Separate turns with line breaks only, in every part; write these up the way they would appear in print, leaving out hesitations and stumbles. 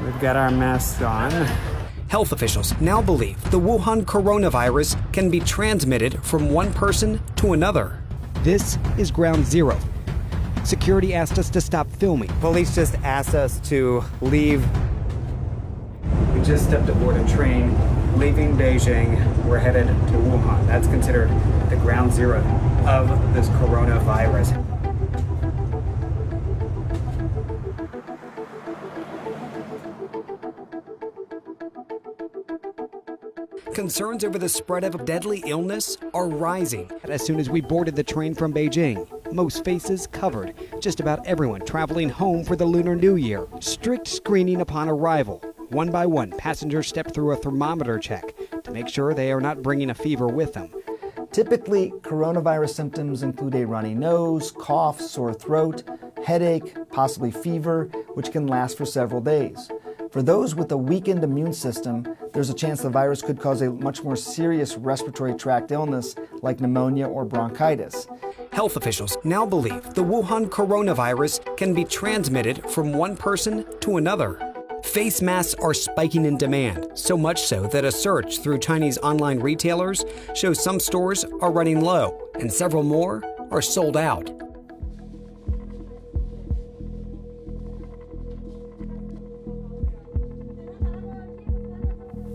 We've got our masks on.
Health officials now believe the Wuhan coronavirus can be transmitted from one person to another. This is ground zero. Security asked us to stop filming.
Police just asked us to leave. We just stepped aboard a train leaving Beijing. We're headed to Wuhan. That's considered the ground zero of this coronavirus.
Concerns over the spread of deadly illness are rising. As soon as we boarded the train from Beijing, most faces covered. Just about everyone traveling home for the Lunar New Year. Strict screening upon arrival. One by one, passengers step through a thermometer check to make sure they are not bringing a fever with them.
Typically, coronavirus symptoms include a runny nose, cough, sore throat, headache, possibly fever, which can last for several days. For those with a weakened immune system, there's a chance the virus could cause a much more serious respiratory tract illness like pneumonia or bronchitis.
Health officials now believe the Wuhan coronavirus can be transmitted from one person to another. Face masks are spiking in demand, so much so that a search through Chinese online retailers shows some stores are running low and several more are sold out.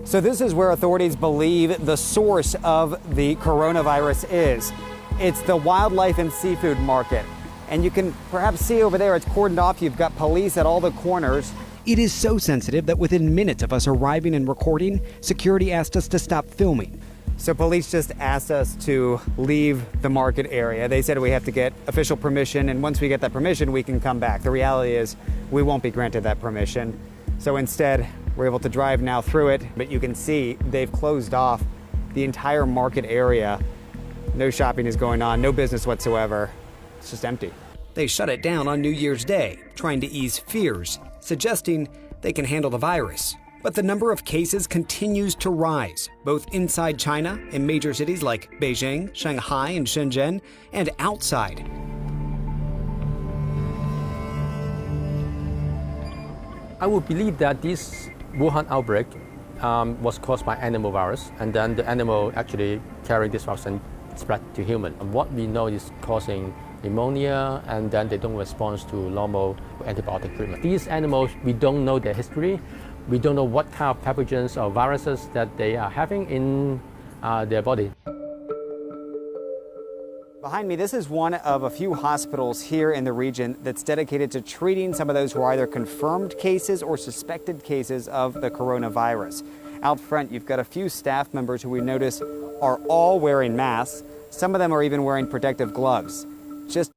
So this is where authorities believe the source of the coronavirus is. It's the wildlife and seafood market. And you can perhaps see over there, it's cordoned off. You've got police at all the corners.
It is so sensitive that within minutes of us arriving and recording, security asked us to stop filming.
So police just asked us to leave the market area. They said we have to get official permission, and once we get that permission, we can come back. The reality is we won't be granted that permission. So instead, we're able to drive now through it, but you can see they've closed off the entire market area. No shopping is going on, no business whatsoever. It's just empty.
They shut it down on New Year's Day, trying to ease fears, suggesting they can handle the virus. But the number of cases continues to rise, both inside China in major cities like Beijing, Shanghai, and Shenzhen, and outside.
I would believe that this Wuhan outbreak was caused by animal virus, and then the animal actually carried this virus and spread to human. And what we know is causing pneumonia, and then they don't respond to normal antibiotic treatment. These animals, we don't know their history. We don't know what kind of pathogens or viruses that they are having in their body.
Behind me, this is one of a few hospitals here in the region that's dedicated to treating some of those who are either confirmed cases or suspected cases of the coronavirus. Out front, you've got a few staff members who we notice are all wearing masks. Some of them are even wearing protective gloves. Just